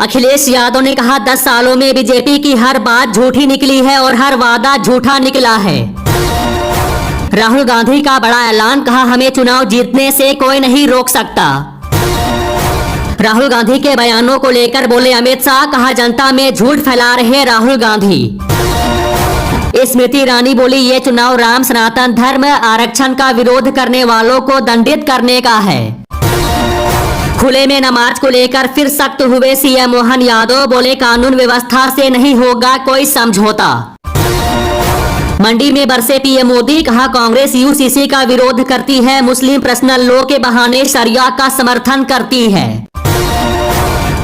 अखिलेश यादव ने कहा 10 सालों में बीजेपी की हर बात झूठी निकली है और हर वादा झूठा निकला है। राहुल गांधी का बड़ा ऐलान, कहा हमें चुनाव जीतने से कोई नहीं रोक सकता। राहुल गांधी के बयानों को लेकर बोले अमित शाह, कहा जनता में झूठ फैला रहे राहुल गांधी। स्मृति ईरानी बोली ये चुनाव राम सनातन धर्म आरक्षण का विरोध करने वालों को दंडित करने का है। खुले में नमाज को लेकर फिर सख्त हुए सीएम मोहन यादव, बोले कानून व्यवस्था से नहीं होगा कोई समझौता। मंडी में बरसे पीएम मोदी, कहा कांग्रेस यूसीसी का विरोध करती है, मुस्लिम पर्सनल लॉ के बहाने शरिया का समर्थन करती है।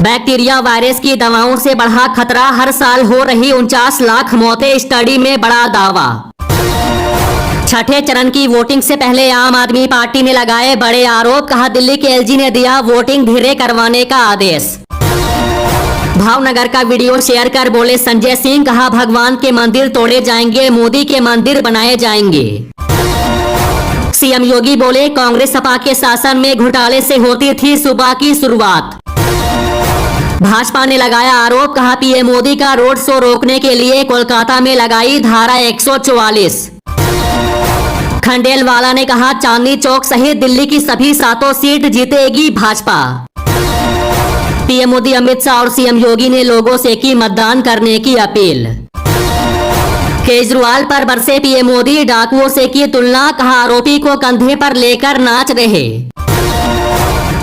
बैक्टीरिया वायरस की दवाओं से बढ़ा खतरा, हर साल हो रही 49 लाख मौतें, स्टडी में बड़ा दावा। छठे चरण की वोटिंग से पहले आम आदमी पार्टी ने लगाए बड़े आरोप, कहा दिल्ली के एलजी ने दिया वोटिंग धीरे करवाने का आदेश। भावनगर का वीडियो शेयर कर बोले संजय सिंह, कहा भगवान के मंदिर तोड़े जाएंगे, मोदी के मंदिर बनाए जाएंगे। सीएम योगी बोले कांग्रेस सपा के शासन में घोटाले से होती थी सुबह की शुरुआत। भाजपा ने लगाया आरोप, कहा पीएम मोदी का रोड शो रोकने के लिए कोलकाता में लगाई धारा 144। खंडेलवाला ने कहा चांदनी चौक सहित दिल्ली की सभी 7 सीट जीतेगी भाजपा। पीएम मोदी, अमित शाह और सीएम योगी ने लोगों से की मतदान करने की अपील। केजरीवाल पर बरसे पीएम मोदी, डाकुओं से की तुलना, कहा आरोपी को कंधे पर लेकर नाच रहे।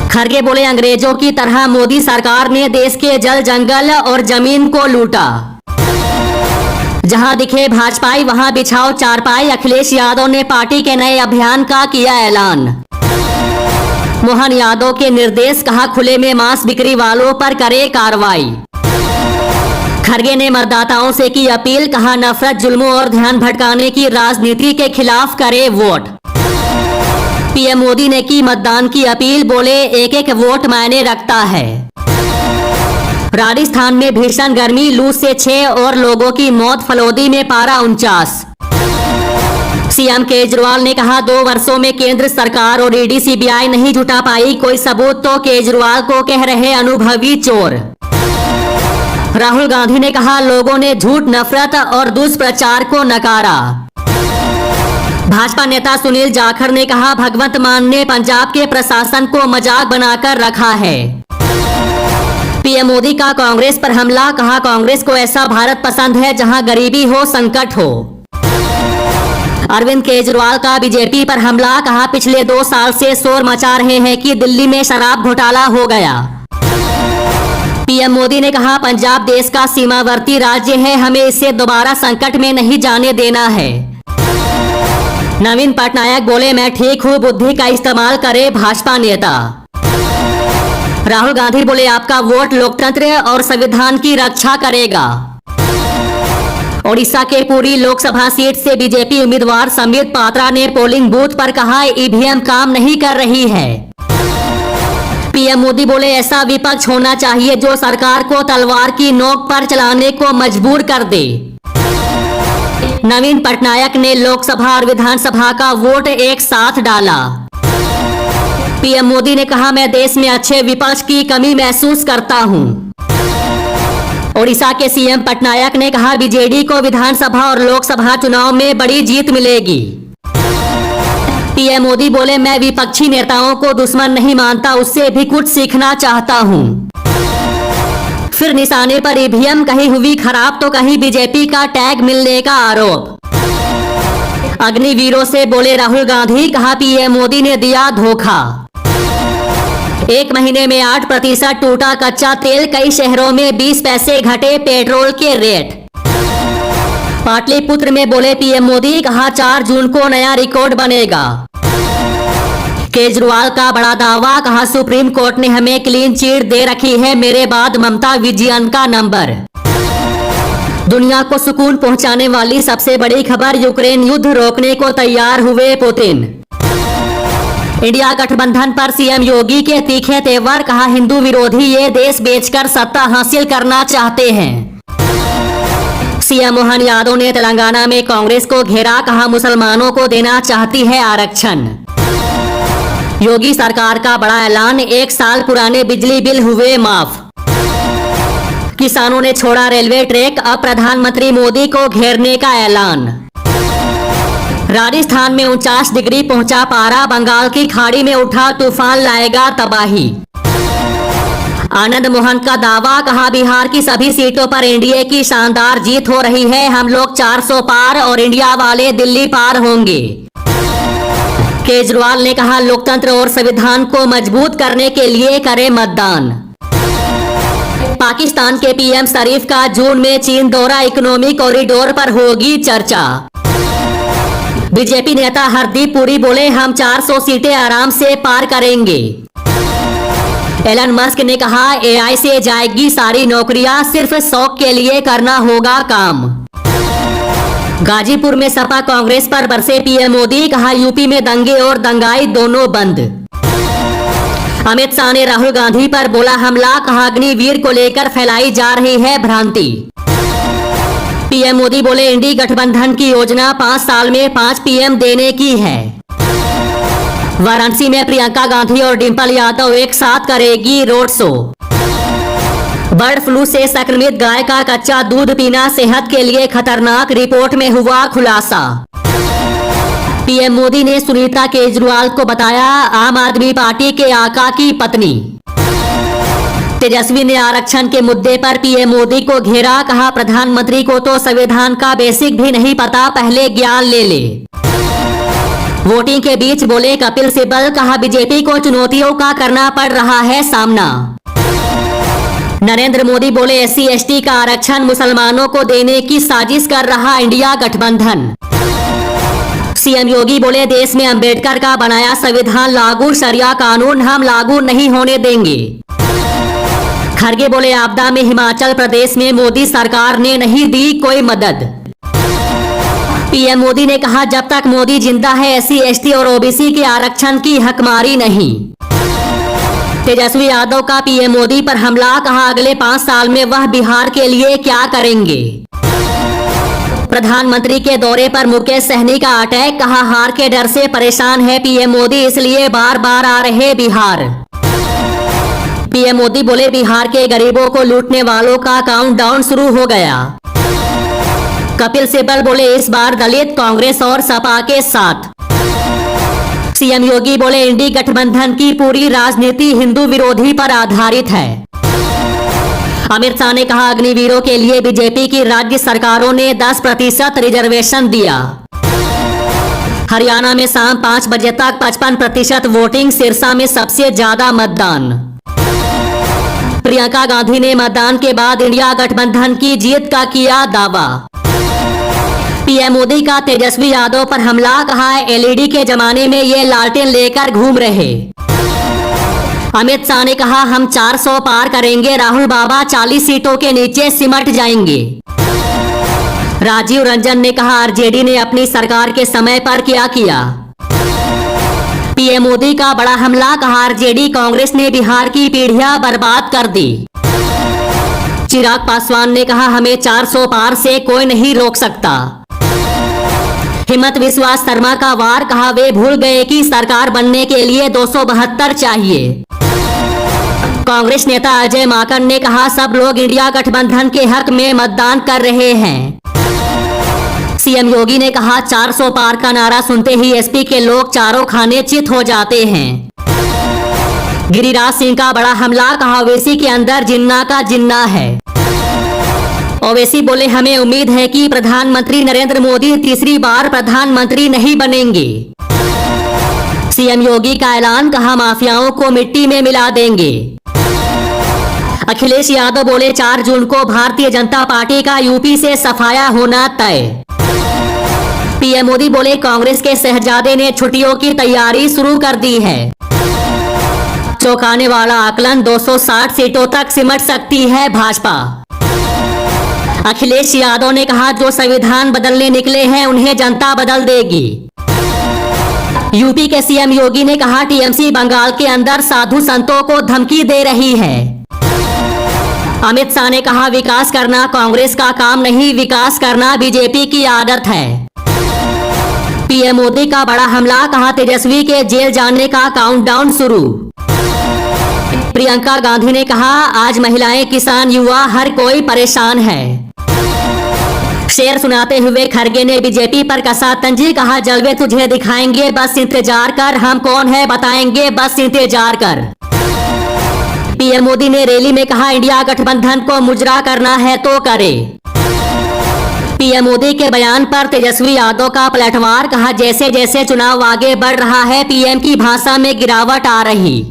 खड़गे बोले अंग्रेजों की तरह मोदी सरकार ने देश के जल जंगल और जमीन को लूटा। जहां दिखे भाजपाई वहां बिछाओ चारपाई, अखिलेश यादव ने पार्टी के नए अभियान का किया ऐलान। मोहन यादव के निर्देश, कहा खुले में मांस बिक्री वालों पर करे कार्रवाई। खड़गे ने मतदाताओं से की अपील, कहा नफरत जुल्मों और ध्यान भटकाने की राजनीति के खिलाफ करे वोट। पीएम मोदी ने की मतदान की अपील, बोले एक एक वोट मायने रखता है। राजस्थान में भीषण गर्मी, लू से 6 और लोगों की मौत, फलौदी में पारा 49। सीएम केजरीवाल ने कहा 2 वर्षों में केंद्र सरकार और ईडी सीबीआई नहीं जुटा पाई कोई सबूत, तो केजरीवाल को कह रहे अनुभवी चोर। राहुल गांधी ने कहा लोगों ने झूठ, नफरत और दुष्प्रचार को नकारा। भाजपा नेता सुनील जाखड़ ने कहा भगवंत मान ने पंजाब के प्रशासन को मजाक बनाकर रखा है। पीएम मोदी का कांग्रेस पर हमला, कहा कांग्रेस को ऐसा भारत पसंद है जहां गरीबी हो, संकट हो। अरविंद केजरीवाल का बीजेपी पर हमला, कहा पिछले 2 साल से शोर मचा रहे हैं कि दिल्ली में शराब घोटाला हो गया। पीएम मोदी ने कहा पंजाब देश का सीमावर्ती राज्य है, हमें इसे दोबारा संकट में नहीं जाने देना है। नवीन पटनायक बोले मैं ठीक हूँ, बुद्धि का इस्तेमाल करे भाजपा नेता। राहुल गांधी बोले आपका वोट लोकतंत्र और संविधान की रक्षा करेगा। ओडिशा के पुरी लोकसभा सीट से बीजेपी उम्मीदवार संबित पात्रा ने पोलिंग बूथ पर कहा ईवीएम काम नहीं कर रही है। पीएम मोदी बोले ऐसा विपक्ष होना चाहिए जो सरकार को तलवार की नोक पर चलाने को मजबूर कर दे। नवीन पटनायक ने लोकसभा और विधानसभा का वोट एक साथ डाला। पीएम मोदी ने कहा मैं देश में अच्छे विपक्ष की कमी महसूस करता हूं। ओडिशा के सीएम पटनायक ने कहा बीजेडी को विधानसभा और लोकसभा चुनाव में बड़ी जीत मिलेगी। पीएम मोदी बोले मैं विपक्षी नेताओं को दुश्मन नहीं मानता, उससे भी कुछ सीखना चाहता हूं। फिर निशाने पर ईवीएम, कहीं हुई खराब तो कहीं बीजेपी का टैग मिलने का आरोप। अग्निवीरों से बोले राहुल गांधी, कहा पीएम मोदी ने दिया धोखा। 1 महीने में 8% टूटा कच्चा तेल, कई शहरों में 20 पैसे घटे पेट्रोल के रेट। पाटलिपुत्र में बोले पीएम मोदी, कहा 4 जून को नया रिकॉर्ड बनेगा। केजरीवाल का बड़ा दावा, कहा सुप्रीम कोर्ट ने हमें क्लीन चिट दे रखी है, मेरे बाद ममता विजयन का नंबर। दुनिया को सुकून पहुंचाने वाली सबसे बड़ी खबर, यूक्रेन युद्ध रोकने को तैयार हुए पुतिन। इंडिया गठबंधन पर सीएम योगी के तीखे तेवर, कहा हिंदू विरोधी ये देश बेचकर सत्ता हासिल करना चाहते हैं। सीएम मोहन यादव ने तेलंगाना में कांग्रेस को घेरा, कहा मुसलमानों को देना चाहती है आरक्षण। योगी सरकार का बड़ा ऐलान, 1 साल पुराने बिजली बिल हुए माफ। किसानों ने छोड़ा रेलवे ट्रैक, अब प्रधानमंत्री मोदी को घेरने का ऐलान। राजस्थान में 49 डिग्री पहुंचा पारा, बंगाल की खाड़ी में उठा तूफान लाएगा तबाही। आनंद मोहन का दावा, कहा बिहार की सभी सीटों पर एनडीए की शानदार जीत हो रही है, हम लोग 400 पार और इंडिया वाले दिल्ली पार होंगे। केजरीवाल ने कहा लोकतंत्र और संविधान को मजबूत करने के लिए करें मतदान। पाकिस्तान के पीएम शरीफ का जून में चीन दौरा, इकोनॉमिक कॉरिडोर पर होगी चर्चा। बीजेपी नेता हरदीप पुरी बोले हम 400 सीटें आराम से पार करेंगे। एलन मस्क ने कहा एआई से जाएगी सारी नौकरियां, सिर्फ शौक के लिए करना होगा काम। गाजीपुर में सपा कांग्रेस पर बरसे पीएम मोदी, कहा यूपी में दंगे और दंगाई दोनों बंद। अमित शाह ने राहुल गांधी पर बोला हमला, कहा अग्निवीर को लेकर फैलाई जा रही है भ्रांति। पीएम मोदी बोले इंडी गठबंधन की योजना 5 साल में 5 पीएम देने की है। वाराणसी में प्रियंका गांधी और डिंपल यादव एक साथ करेगी रोड शो। बर्ड फ्लू से संक्रमित गाय का कच्चा दूध पीना सेहत के लिए खतरनाक, रिपोर्ट में हुआ खुलासा। पीएम मोदी ने सुनीता केजरीवाल को बताया आम आदमी पार्टी के आका की पत्नी। तेजस्वी ने आरक्षण के मुद्दे पर पीएम मोदी को घेरा, कहा प्रधानमंत्री को तो संविधान का बेसिक भी नहीं पता, पहले ज्ञान ले ले। वोटिंग के बीच बोले कपिल सिब्बल, कहा बीजेपी को चुनौतियों का करना पड़ रहा है सामना। नरेंद्र मोदी बोले एससी एसटी का आरक्षण मुसलमानों को देने की साजिश कर रहा इंडिया गठबंधन। सीएम योगी बोले देश में अंबेडकर का बनाया संविधान लागू, शरिया कानून हम लागू नहीं होने देंगे। खरगे बोले आपदा में हिमाचल प्रदेश में मोदी सरकार ने नहीं दी कोई मदद। पीएम मोदी ने कहा जब तक मोदी जिंदा है एससी एसटी और ओबीसी के आरक्षण की हकमारी नहीं। तेजस्वी यादव का पीएम मोदी पर हमला, कहा अगले 5 साल में वह बिहार के लिए क्या करेंगे। प्रधानमंत्री के दौरे पर मुकेश सहनी का अटैक, कहा हार के डर से परेशान है पीएम मोदी, इसलिए बार बार आ रहे बिहार। पीएम मोदी बोले बिहार के गरीबों को लूटने वालों का काउंटडाउन शुरू हो गया। कपिल सिब्बल बोले इस बार दलित कांग्रेस और सपा के साथ। सीएम योगी बोले इंडी गठबंधन की पूरी राजनीति हिंदू विरोधी पर आधारित है। अमित शाह ने कहा अग्निवीरों के लिए बीजेपी की राज्य सरकारों ने 10% रिजर्वेशन दिया। हरियाणा में शाम 5 बजे तक 55% वोटिंग, सिरसा में सबसे ज्यादा मतदान। प्रियंका गांधी ने मतदान के बाद इंडिया गठबंधन की जीत का किया दावा। पीएम मोदी का तेजस्वी यादव पर हमला, कहा एलईडी के जमाने में ये लालटेन लेकर घूम रहे। अमित शाह ने कहा हम 400 पार करेंगे, राहुल बाबा 40 सीटों के नीचे सिमट जाएंगे। राजीव रंजन ने कहा आरजेडी ने अपनी सरकार के समय पर क्या किया। पीएम मोदी का बड़ा हमला, कहा आरजेडी कांग्रेस ने बिहार की पीढ़ियां बर्बाद कर दी। चिराग पासवान ने कहा हमें 400 पार से कोई नहीं रोक सकता। हिम्मत विश्वास शर्मा का वार, कहा वे भूल गए कि सरकार बनने के लिए 272 चाहिए। कांग्रेस नेता अजय माकन ने कहा सब लोग इंडिया गठबंधन के हक में मतदान कर रहे हैं। सीएम योगी ने कहा 400 पार का नारा सुनते ही एसपी के लोग चारों खाने चित हो जाते हैं। गिरिराज सिंह का बड़ा हमला, कहा ओवैसी के अंदर जिन्ना का जिन्ना है। ओवैसी बोले हमें उम्मीद है कि प्रधानमंत्री नरेंद्र मोदी तीसरी बार प्रधानमंत्री नहीं बनेंगे। सीएम योगी का ऐलान, कहा माफियाओं को मिट्टी में मिला देंगे। अखिलेश यादव बोले 4 जून को भारतीय जनता पार्टी का यूपी से सफाया होना तय। पीएम मोदी बोले कांग्रेस के शहजादे ने छुट्टियों की तैयारी शुरू कर दी है। चौंकाने वाला आकलन, 260 सीटों तक सिमट सकती है भाजपा। अखिलेश यादव ने कहा जो संविधान बदलने निकले हैं उन्हें जनता बदल देगी। यूपी के सीएम योगी ने कहा टीएमसी बंगाल के अंदर साधु संतों को धमकी दे रही है। अमित शाह ने कहा विकास करना कांग्रेस का काम नहीं, विकास करना बीजेपी की आदत है। पीएम मोदी का बड़ा हमला, कहा तेजस्वी के जेल जाने का काउंटडाउन शुरू। प्रियंका गांधी ने कहा, आज महिलाएं, किसान, युवा हर कोई परेशान है। शेर सुनाते हुए खड़गे ने बीजेपी पर कसा तंज, कहा जलवे तुझे दिखाएंगे, बस इंतजार कर, हम कौन है बताएंगे, बस इंतजार कर। पीएम मोदी ने रैली में कहा, इंडिया गठबंधन को मुजरा करना है तो करे। पीएम मोदी के बयान पर तेजस्वी यादव का पलटवार, कहा जैसे जैसे चुनाव आगे बढ़ रहा है पीएम की भाषा में गिरावट आ रही।